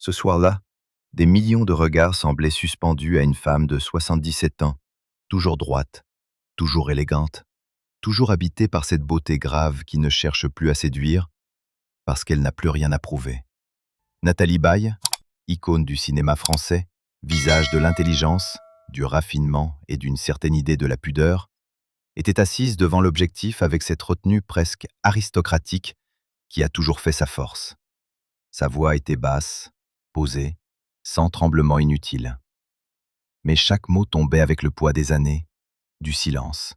Ce soir-là, des millions de regards semblaient suspendus à une femme de 77 ans, toujours droite, toujours élégante, toujours habitée par cette beauté grave qui ne cherche plus à séduire parce qu'elle n'a plus rien à prouver. Nathalie Baye, icône du cinéma français, visage de l'intelligence, du raffinement et d'une certaine idée de la pudeur, était assise devant l'objectif avec cette retenue presque aristocratique qui a toujours fait sa force. Sa voix était basse, posée, sans tremblement inutile. Mais chaque mot tombait avec le poids des années, du silence,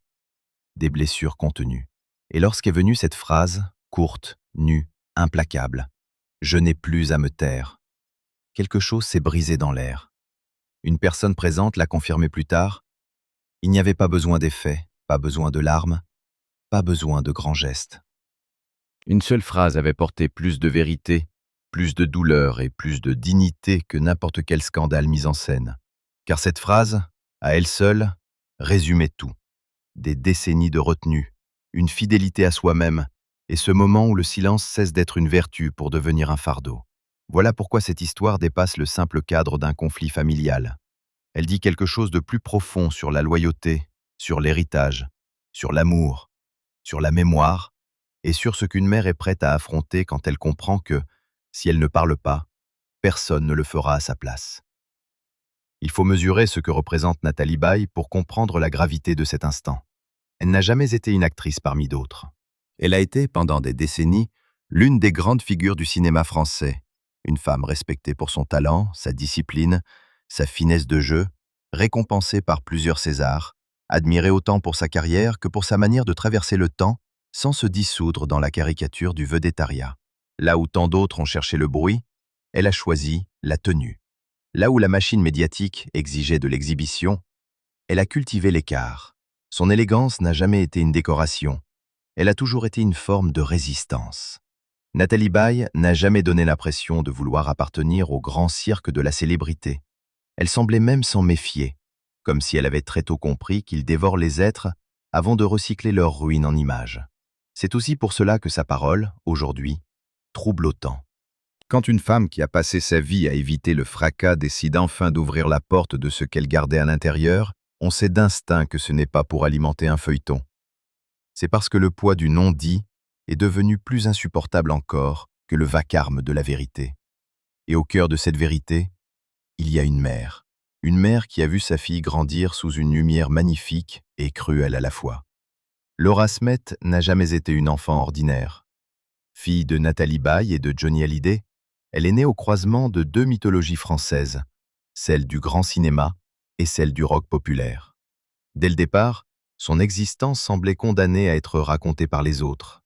des blessures contenues. Et lorsqu'est venue cette phrase, courte, nue, implacable, « Je n'ai plus à me taire », quelque chose s'est brisé dans l'air. Une personne présente l'a confirmé plus tard. Il n'y avait pas besoin d'effets, pas besoin de larmes, pas besoin de grands gestes. Une seule phrase avait porté plus de vérité, plus de douleur et plus de dignité que n'importe quel scandale mis en scène. Car cette phrase, à elle seule, résumait tout. Des décennies de retenue, une fidélité à soi-même, et ce moment où le silence cesse d'être une vertu pour devenir un fardeau. Voilà pourquoi cette histoire dépasse le simple cadre d'un conflit familial. Elle dit quelque chose de plus profond sur la loyauté, sur l'héritage, sur l'amour, sur la mémoire, et sur ce qu'une mère est prête à affronter quand elle comprend que, si elle ne parle pas, personne ne le fera à sa place. Il faut mesurer ce que représente Nathalie Baye pour comprendre la gravité de cet instant. Elle n'a jamais été une actrice parmi d'autres. Elle a été, pendant des décennies, l'une des grandes figures du cinéma français, une femme respectée pour son talent, sa discipline, sa finesse de jeu, récompensée par plusieurs Césars, admirée autant pour sa carrière que pour sa manière de traverser le temps sans se dissoudre dans la caricature du vedettariat. Là où tant d'autres ont cherché le bruit, elle a choisi la tenue. Là où la machine médiatique exigeait de l'exhibition, elle a cultivé l'écart. Son élégance n'a jamais été une décoration. Elle a toujours été une forme de résistance. Nathalie Baye n'a jamais donné l'impression de vouloir appartenir au grand cirque de la célébrité. Elle semblait même s'en méfier, comme si elle avait très tôt compris qu'ils dévorent les êtres avant de recycler leur ruine en images. C'est aussi pour cela que sa parole, aujourd'hui, trouble autant. Quand une femme qui a passé sa vie à éviter le fracas décide enfin d'ouvrir la porte de ce qu'elle gardait à l'intérieur, on sait d'instinct que ce n'est pas pour alimenter un feuilleton. C'est parce que le poids du non-dit est devenu plus insupportable encore que le vacarme de la vérité. Et au cœur de cette vérité, il y a une mère qui a vu sa fille grandir sous une lumière magnifique et cruelle à la fois. Laura Smet n'a jamais été une enfant ordinaire. Fille de Nathalie Baye et de Johnny Hallyday, elle est née au croisement de deux mythologies françaises, celle du grand cinéma et celle du rock populaire. Dès le départ, son existence semblait condamnée à être racontée par les autres.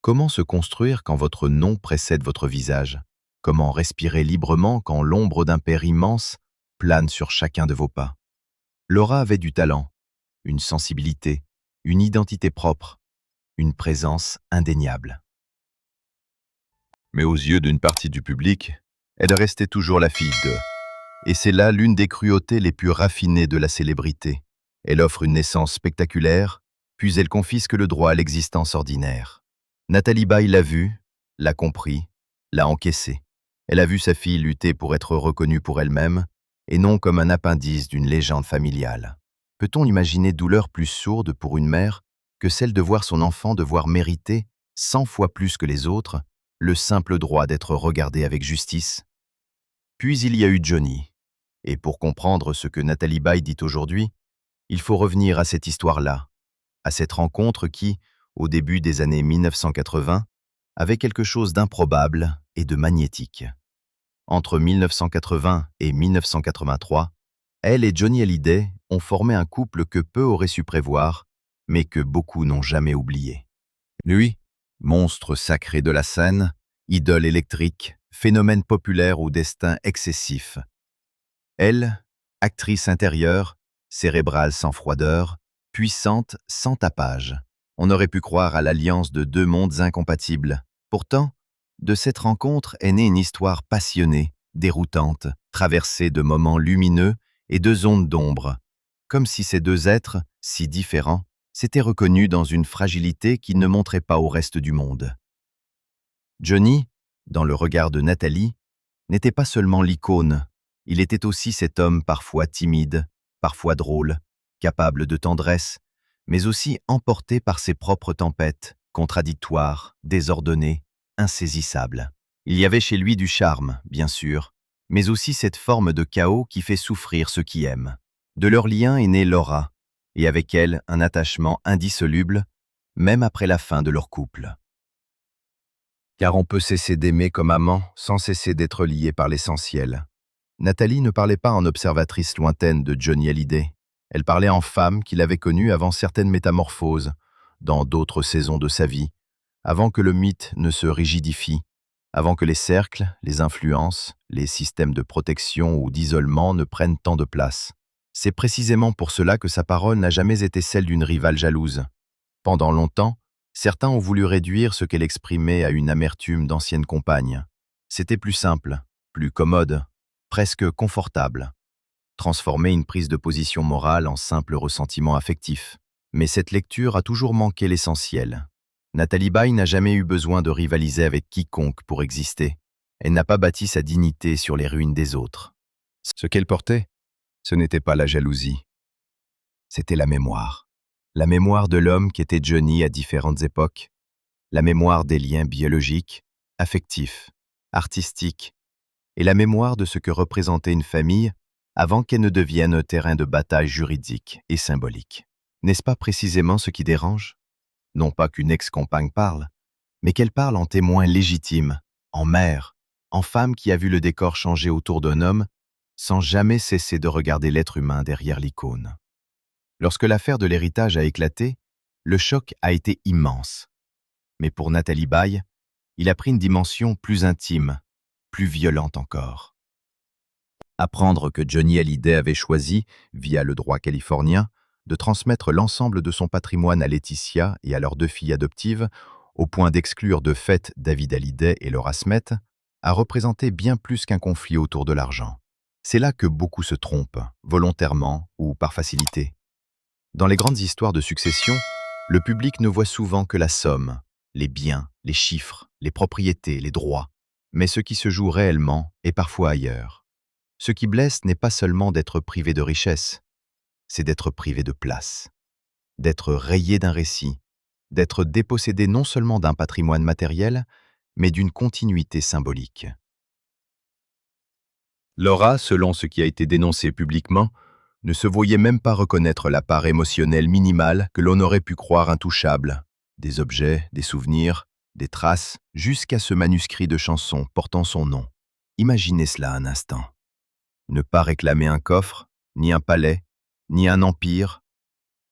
Comment se construire quand votre nom précède votre visage? Comment respirer librement quand l'ombre d'un père immense plane sur chacun de vos pas? Laura avait du talent, une sensibilité, une identité propre, une présence indéniable. Mais aux yeux d'une partie du public, elle restait toujours la fille de. Et c'est là l'une des cruautés les plus raffinées de la célébrité. Elle offre une naissance spectaculaire, puis elle confisque le droit à l'existence ordinaire. Nathalie Baye l'a vu, l'a compris, l'a encaissé. Elle a vu sa fille lutter pour être reconnue pour elle-même, et non comme un appendice d'une légende familiale. Peut-on imaginer douleur plus sourde pour une mère que celle de voir son enfant devoir mériter, 100 fois plus que les autres, le simple droit d'être regardé avec justice? Puis il y a eu Johnny. Et pour comprendre ce que Nathalie Baye dit aujourd'hui, il faut revenir à cette histoire-là, à cette rencontre qui, au début des années 1980, avait quelque chose d'improbable et de magnétique. Entre 1980 et 1983, elle et Johnny Hallyday ont formé un couple que peu auraient su prévoir, mais que beaucoup n'ont jamais oublié. Lui, monstre sacré de la scène, idole électrique, phénomène populaire au destin excessif. Elle, actrice intérieure, cérébrale sans froideur, puissante sans tapage. On aurait pu croire à l'alliance de deux mondes incompatibles. Pourtant, de cette rencontre est née une histoire passionnée, déroutante, traversée de moments lumineux et de zones d'ombre, comme si ces deux êtres, si différents, s'étaient reconnus dans une fragilité qu'ils ne montraient pas au reste du monde. Johnny, dans le regard de Nathalie, n'était pas seulement l'icône, il était aussi cet homme parfois timide, parfois drôle, capable de tendresse, mais aussi emporté par ses propres tempêtes, contradictoires, désordonnées, insaisissables. Il y avait chez lui du charme, bien sûr, mais aussi cette forme de chaos qui fait souffrir ceux qui aiment. De leur lien est née Laura, et avec elle un attachement indissoluble, même après la fin de leur couple. Car on peut cesser d'aimer comme amant sans cesser d'être lié par l'essentiel. Nathalie ne parlait pas en observatrice lointaine de Johnny Hallyday. Elle parlait en femme qu'il avait connue avant certaines métamorphoses, dans d'autres saisons de sa vie, avant que le mythe ne se rigidifie, avant que les cercles, les influences, les systèmes de protection ou d'isolement ne prennent tant de place. C'est précisément pour cela que sa parole n'a jamais été celle d'une rivale jalouse. Pendant longtemps, certains ont voulu réduire ce qu'elle exprimait à une amertume d'ancienne compagne. C'était plus simple, plus commode, presque confortable. Transformer une prise de position morale en simple ressentiment affectif. Mais cette lecture a toujours manqué l'essentiel. Nathalie Baye n'a jamais eu besoin de rivaliser avec quiconque pour exister. Elle n'a pas bâti sa dignité sur les ruines des autres. Ce qu'elle portait, ce n'était pas la jalousie, c'était la mémoire. La mémoire de l'homme qui était Johnny à différentes époques, la mémoire des liens biologiques, affectifs, artistiques, et la mémoire de ce que représentait une famille avant qu'elle ne devienne un terrain de bataille juridique et symbolique. N'est-ce pas précisément ce qui dérange? Non pas qu'une ex-compagne parle, mais qu'elle parle en témoin légitime, en mère, en femme qui a vu le décor changer autour d'un homme sans jamais cesser de regarder l'être humain derrière l'icône. Lorsque l'affaire de l'héritage a éclaté, le choc a été immense. Mais pour Nathalie Baye, il a pris une dimension plus intime, plus violente encore. Apprendre que Johnny Hallyday avait choisi, via le droit californien, de transmettre l'ensemble de son patrimoine à Laetitia et à leurs 2 filles adoptives, au point d'exclure de fait David Hallyday et Laura Smet, a représenté bien plus qu'un conflit autour de l'argent. C'est là que beaucoup se trompent, volontairement ou par facilité. Dans les grandes histoires de succession, le public ne voit souvent que la somme, les biens, les chiffres, les propriétés, les droits. Mais ce qui se joue réellement est parfois ailleurs. Ce qui blesse n'est pas seulement d'être privé de richesse, c'est d'être privé de place, d'être rayé d'un récit, d'être dépossédé non seulement d'un patrimoine matériel, mais d'une continuité symbolique. Laura, selon ce qui a été dénoncé publiquement, ne se voyait même pas reconnaître la part émotionnelle minimale que l'on aurait pu croire intouchable. Des objets, des souvenirs, des traces, jusqu'à ce manuscrit de chanson portant son nom. Imaginez cela un instant. Ne pas réclamer un coffre, ni un palais, ni un empire,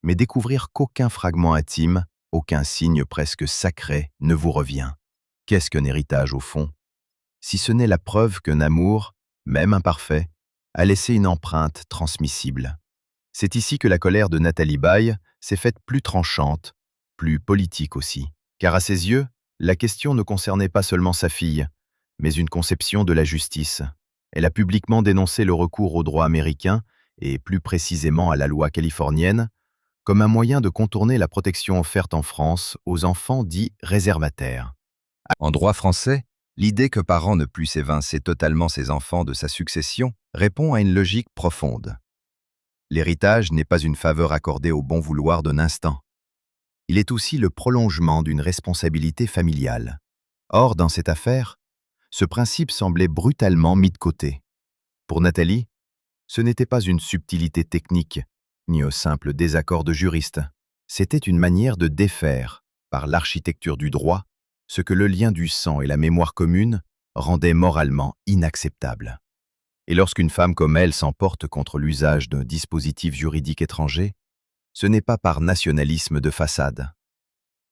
mais découvrir qu'aucun fragment intime, aucun signe presque sacré ne vous revient. Qu'est-ce qu'un héritage au fond? Si ce n'est la preuve qu'un amour, même imparfait, a laissé une empreinte transmissible. C'est ici que la colère de Nathalie Baye s'est faite plus tranchante, plus politique aussi. Car à ses yeux, la question ne concernait pas seulement sa fille, mais une conception de la justice. Elle a publiquement dénoncé le recours au droit américain, et plus précisément à la loi californienne, comme un moyen de contourner la protection offerte en France aux enfants dits réservataires. En droit français, l'idée que parent ne puisse évincer totalement ses enfants de sa succession répond à une logique profonde. L'héritage n'est pas une faveur accordée au bon vouloir d'un instant. Il est aussi le prolongement d'une responsabilité familiale. Or, dans cette affaire, ce principe semblait brutalement mis de côté. Pour Nathalie, ce n'était pas une subtilité technique, ni un simple désaccord de juristes. C'était une manière de défaire, par l'architecture du droit, ce que le lien du sang et la mémoire commune rendaient moralement inacceptable. Et lorsqu'une femme comme elle s'emporte contre l'usage d'un dispositif juridique étranger, ce n'est pas par nationalisme de façade.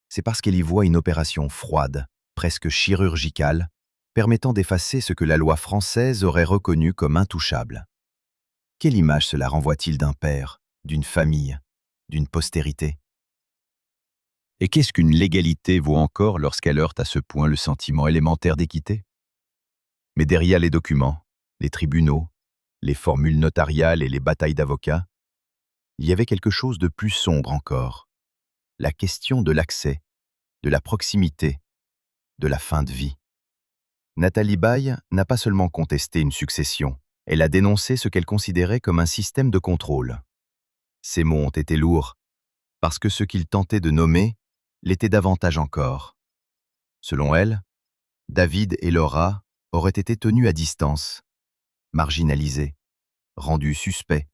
C'est parce qu'elle y voit une opération froide, presque chirurgicale, permettant d'effacer ce que la loi française aurait reconnu comme intouchable. Quelle image cela renvoie-t-il d'un père, d'une famille, d'une postérité? Et qu'est-ce qu'une légalité vaut encore lorsqu'elle heurte à ce point le sentiment élémentaire d'équité? Mais derrière les documents, les tribunaux, les formules notariales et les batailles d'avocats, il y avait quelque chose de plus sombre encore. La question de l'accès, de la proximité, de la fin de vie. Nathalie Baye n'a pas seulement contesté une succession, elle a dénoncé ce qu'elle considérait comme un système de contrôle. Ces mots ont été lourds, parce que ce qu'il tentait de nommer l'était davantage encore. Selon elle, David et Laura auraient été tenus à distance, marginalisés, rendus suspects,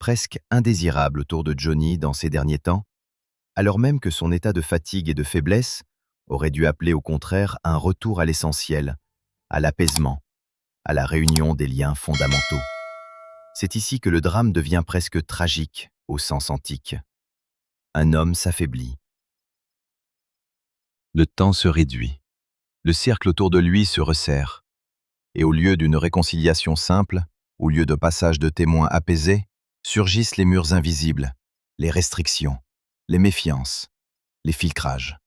presque indésirables autour de Johnny dans ces derniers temps, alors même que son état de fatigue et de faiblesse aurait dû appeler au contraire un retour à l'essentiel, à l'apaisement, à la réunion des liens fondamentaux. C'est ici que le drame devient presque tragique au sens antique. Un homme s'affaiblit. Le temps se réduit. Le cercle autour de lui se resserre. Et au lieu d'une réconciliation simple, au lieu de passage de témoins apaisés, surgissent les murs invisibles, les restrictions, les méfiances, les filtrages.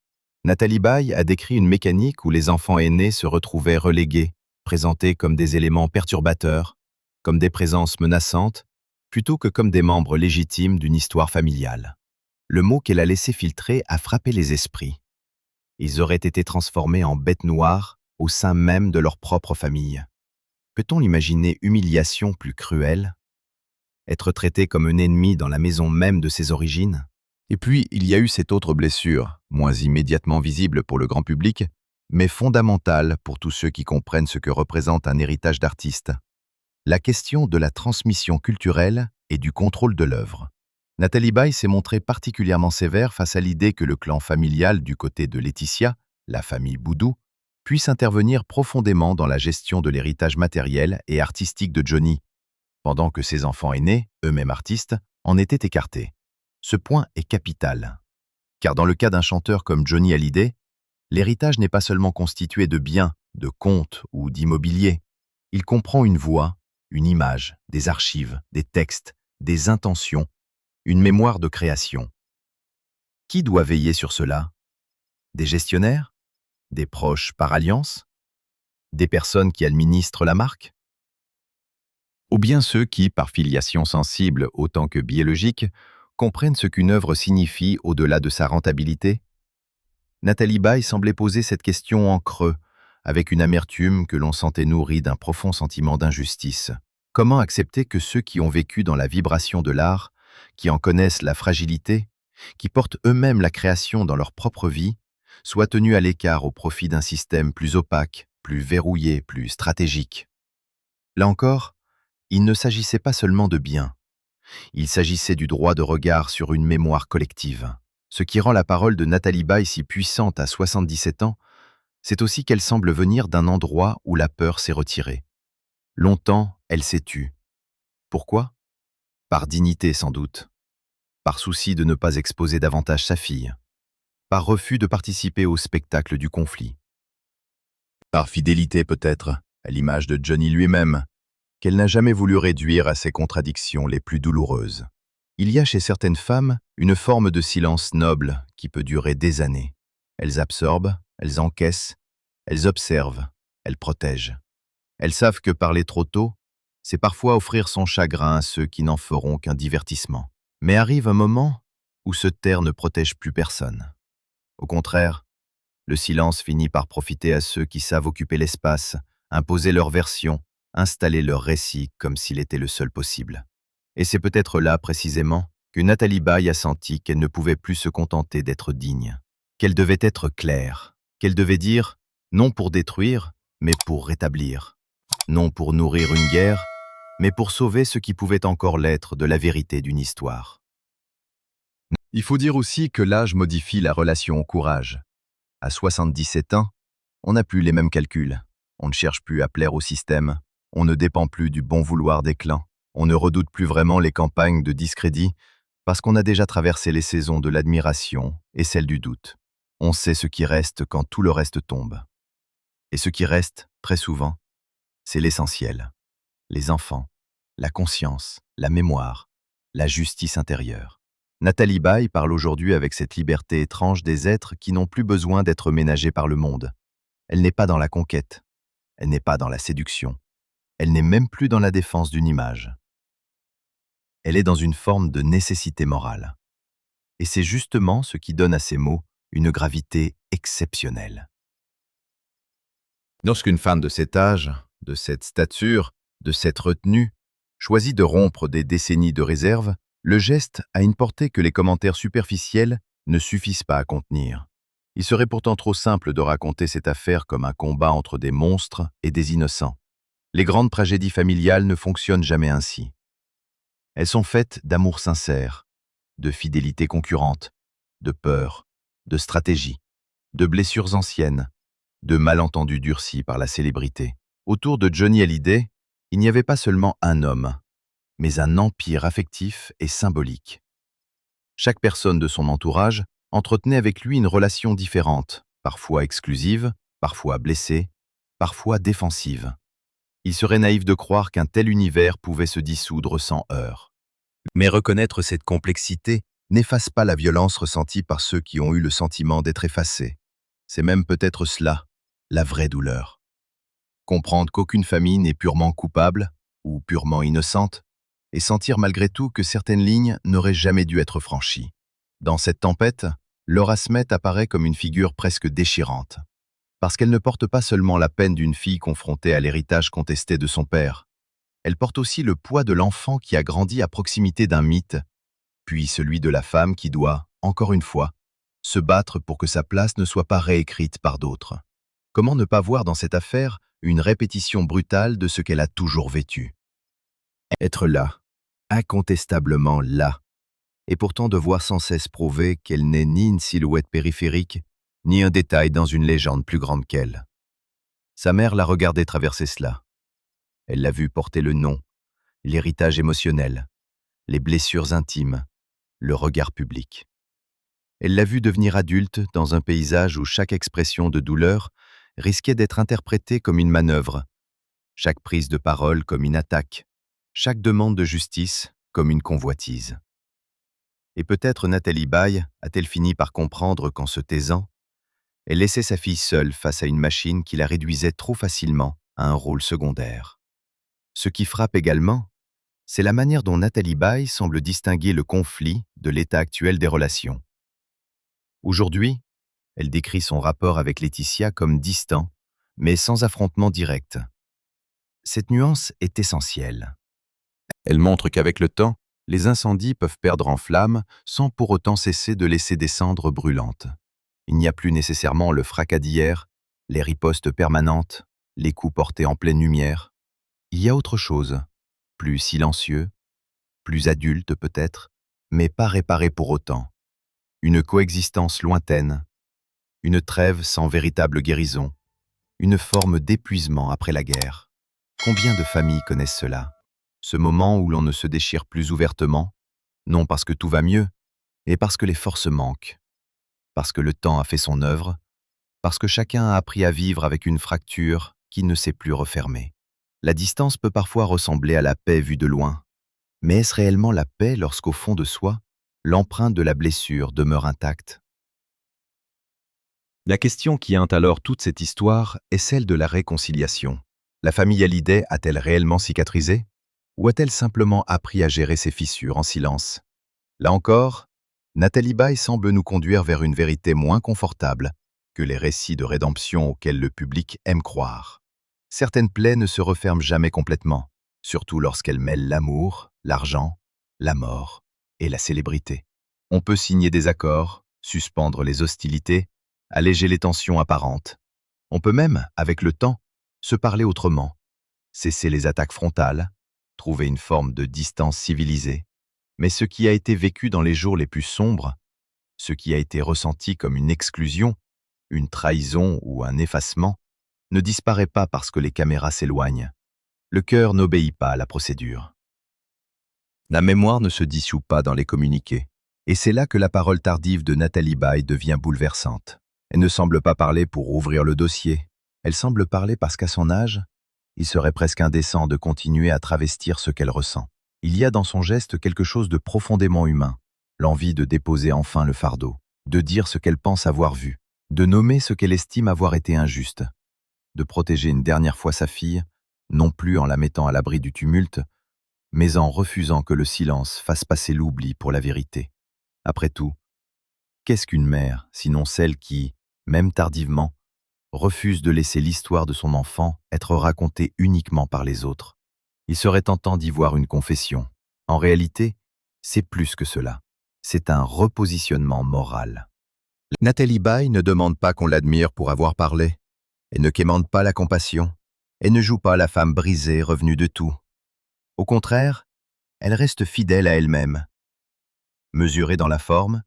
Nathalie Baye a décrit une mécanique où les enfants aînés se retrouvaient relégués, présentés comme des éléments perturbateurs, comme des présences menaçantes, plutôt que comme des membres légitimes d'une histoire familiale. Le mot qu'elle a laissé filtrer a frappé les esprits. Ils auraient été transformés en bêtes noires au sein même de leur propre famille. Peut-on imaginer humiliation plus cruelle? Être traité comme un ennemi dans la maison même de ses origines? Et puis, il y a eu cette autre blessure, moins immédiatement visible pour le grand public, mais fondamentale pour tous ceux qui comprennent ce que représente un héritage d'artiste. La question de la transmission culturelle et du contrôle de l'œuvre. Nathalie Baye s'est montrée particulièrement sévère face à l'idée que le clan familial du côté de Laetitia, la famille Boudou, puisse intervenir profondément dans la gestion de l'héritage matériel et artistique de Johnny, pendant que ses enfants aînés, eux-mêmes artistes, en étaient écartés. Ce point est capital, car dans le cas d'un chanteur comme Johnny Hallyday, l'héritage n'est pas seulement constitué de biens, de comptes ou d'immobilier. Il comprend une voix, une image, des archives, des textes, des intentions, une mémoire de création. Qui doit veiller sur cela? Des gestionnaires? Des proches par alliance? Des personnes qui administrent la marque? Ou bien ceux qui, par filiation sensible autant que biologique, comprennent ce qu'une œuvre signifie au-delà de sa rentabilité? Nathalie Baye semblait poser cette question en creux, avec une amertume que l'on sentait nourrie d'un profond sentiment d'injustice. Comment accepter que ceux qui ont vécu dans la vibration de l'art, qui en connaissent la fragilité, qui portent eux-mêmes la création dans leur propre vie, soient tenus à l'écart au profit d'un système plus opaque, plus verrouillé, plus stratégique? Là encore, il ne s'agissait pas seulement de biens. Il s'agissait du droit de regard sur une mémoire collective. Ce qui rend la parole de Nathalie Baye si puissante à 77 ans, c'est aussi qu'elle semble venir d'un endroit où la peur s'est retirée. Longtemps, elle s'est tue. Pourquoi? Par dignité sans doute. Par souci de ne pas exposer davantage sa fille. Par refus de participer au spectacle du conflit. Par fidélité peut-être, à l'image de Johnny lui-même, qu'elle n'a jamais voulu réduire à ses contradictions les plus douloureuses. Il y a chez certaines femmes une forme de silence noble qui peut durer des années. Elles absorbent, elles encaissent, elles observent, elles protègent. Elles savent que parler trop tôt, c'est parfois offrir son chagrin à ceux qui n'en feront qu'un divertissement. Mais arrive un moment où se taire ne protège plus personne. Au contraire, le silence finit par profiter à ceux qui savent occuper l'espace, imposer leur version, installer leur récit comme s'il était le seul possible. Et c'est peut-être là, précisément, que Nathalie Baye a senti qu'elle ne pouvait plus se contenter d'être digne, qu'elle devait être claire, qu'elle devait dire non pour détruire, mais pour rétablir, non pour nourrir une guerre, mais pour sauver ce qui pouvait encore l'être de la vérité d'une histoire. Il faut dire aussi que l'âge modifie la relation au courage. À 77 ans, on n'a plus les mêmes calculs, on ne cherche plus à plaire au système, on ne dépend plus du bon vouloir des clans. On ne redoute plus vraiment les campagnes de discrédit parce qu'on a déjà traversé les saisons de l'admiration et celles du doute. On sait ce qui reste quand tout le reste tombe. Et ce qui reste, très souvent, c'est l'essentiel. Les enfants, la conscience, la mémoire, la justice intérieure. Nathalie Baye parle aujourd'hui avec cette liberté étrange des êtres qui n'ont plus besoin d'être ménagés par le monde. Elle n'est pas dans la conquête, elle n'est pas dans la séduction, elle n'est même plus dans la défense d'une image. Elle est dans une forme de nécessité morale. Et c'est justement ce qui donne à ces mots une gravité exceptionnelle. Lorsqu'une femme de cet âge, de cette stature, de cette retenue, choisit de rompre des décennies de réserve, le geste a une portée que les commentaires superficiels ne suffisent pas à contenir. Il serait pourtant trop simple de raconter cette affaire comme un combat entre des monstres et des innocents. Les grandes tragédies familiales ne fonctionnent jamais ainsi. Elles sont faites d'amour sincère, de fidélité concurrente, de peur, de stratégie, de blessures anciennes, de malentendus durcis par la célébrité. Autour de Johnny Hallyday, il n'y avait pas seulement un homme, mais un empire affectif et symbolique. Chaque personne de son entourage entretenait avec lui une relation différente, parfois exclusive, parfois blessée, parfois défensive. Il serait naïf de croire qu'un tel univers pouvait se dissoudre sans heurts. Mais reconnaître cette complexité n'efface pas la violence ressentie par ceux qui ont eu le sentiment d'être effacés. C'est même peut-être cela, la vraie douleur. Comprendre qu'aucune famille n'est purement coupable ou purement innocente, et sentir malgré tout que certaines lignes n'auraient jamais dû être franchies. Dans cette tempête, Laura Smet apparaît comme une figure presque déchirante, parce qu'elle ne porte pas seulement la peine d'une fille confrontée à l'héritage contesté de son père, elle porte aussi le poids de l'enfant qui a grandi à proximité d'un mythe, puis celui de la femme qui doit, encore une fois, se battre pour que sa place ne soit pas réécrite par d'autres. Comment ne pas voir dans cette affaire une répétition brutale de ce qu'elle a toujours vécu? Être là, incontestablement là, et pourtant devoir sans cesse prouver qu'elle n'est ni une silhouette périphérique, ni un détail dans une légende plus grande qu'elle. Sa mère l'a regardé traverser cela. Elle l'a vu porter le nom, l'héritage émotionnel, les blessures intimes, le regard public. Elle l'a vu devenir adulte dans un paysage où chaque expression de douleur risquait d'être interprétée comme une manœuvre, chaque prise de parole comme une attaque, chaque demande de justice comme une convoitise. Et peut-être Nathalie Baye a-t-elle fini par comprendre qu'en se taisant, elle laissait sa fille seule face à une machine qui la réduisait trop facilement à un rôle secondaire. Ce qui frappe également, c'est la manière dont Nathalie Baye semble distinguer le conflit de l'état actuel des relations. Aujourd'hui, elle décrit son rapport avec Laetitia comme distant, mais sans affrontement direct. Cette nuance est essentielle. Elle montre qu'avec le temps, les incendies peuvent perdre en flammes sans pour autant cesser de laisser des cendres brûlantes. Il n'y a plus nécessairement le fracas d'hier, les ripostes permanentes, les coups portés en pleine lumière. Il y a autre chose, plus silencieux, plus adulte peut-être, mais pas réparé pour autant. Une coexistence lointaine, une trêve sans véritable guérison, une forme d'épuisement après la guerre. Combien de familles connaissent cela? Ce moment où l'on ne se déchire plus ouvertement, non parce que tout va mieux, mais parce que les forces manquent, parce que le temps a fait son œuvre, parce que chacun a appris à vivre avec une fracture qui ne s'est plus refermer. La distance peut parfois ressembler à la paix vue de loin, mais est-ce réellement la paix lorsqu'au fond de soi, l'empreinte de la blessure demeure intacte? La question qui hante alors toute cette histoire est celle de la réconciliation. La famille Hallyday a-t-elle réellement cicatrisé? Ou a-t-elle simplement appris à gérer ses fissures en silence? Là encore, Nathalie Baye semble nous conduire vers une vérité moins confortable que les récits de rédemption auxquels le public aime croire. Certaines plaies ne se referment jamais complètement, surtout lorsqu'elles mêlent l'amour, l'argent, la mort et la célébrité. On peut signer des accords, suspendre les hostilités, alléger les tensions apparentes. On peut même, avec le temps, se parler autrement, cesser les attaques frontales, trouver une forme de distance civilisée. Mais ce qui a été vécu dans les jours les plus sombres, ce qui a été ressenti comme une exclusion, une trahison ou un effacement, ne disparaît pas parce que les caméras s'éloignent. Le cœur n'obéit pas à la procédure. La mémoire ne se dissout pas dans les communiqués. Et c'est là que la parole tardive de Nathalie Baye devient bouleversante. Elle ne semble pas parler pour ouvrir le dossier. Elle semble parler parce qu'à son âge, il serait presque indécent de continuer à travestir ce qu'elle ressent. Il y a dans son geste quelque chose de profondément humain, l'envie de déposer enfin le fardeau, de dire ce qu'elle pense avoir vu, de nommer ce qu'elle estime avoir été injuste, de protéger une dernière fois sa fille, non plus en la mettant à l'abri du tumulte, mais en refusant que le silence fasse passer l'oubli pour la vérité. Après tout, qu'est-ce qu'une mère, sinon celle qui, même tardivement, refuse de laisser l'histoire de son enfant être racontée uniquement par les autres. Il serait tentant d'y voir une confession. En réalité, c'est plus que cela. C'est un repositionnement moral. Nathalie Baye ne demande pas qu'on l'admire pour avoir parlé. Elle ne quémande pas la compassion. Elle ne joue pas la femme brisée, revenue de tout. Au contraire, elle reste fidèle à elle-même. Mesurée dans la forme,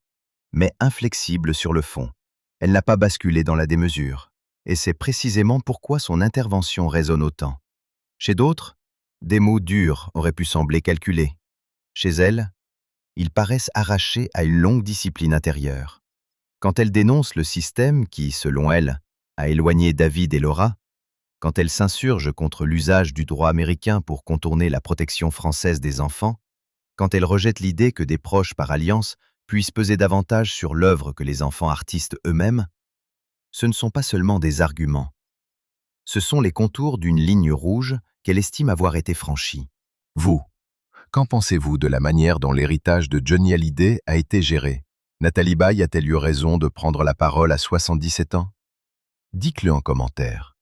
mais inflexible sur le fond. Elle n'a pas basculé dans la démesure. Et c'est précisément pourquoi son intervention résonne autant. Chez d'autres, des mots durs auraient pu sembler calculés. Chez elle, ils paraissent arrachés à une longue discipline intérieure. Quand elle dénonce le système qui, selon elle, a éloigné David et Laura, quand elle s'insurge contre l'usage du droit américain pour contourner la protection française des enfants, quand elle rejette l'idée que des proches par alliance puissent peser davantage sur l'œuvre que les enfants artistes eux-mêmes, ce ne sont pas seulement des arguments. Ce sont les contours d'une ligne rouge qu'elle estime avoir été franchie. Vous, qu'en pensez-vous de la manière dont l'héritage de Johnny Hallyday a été géré? Nathalie Baye a-t-elle eu raison de prendre la parole à 77 ans? Dites-le en commentaire.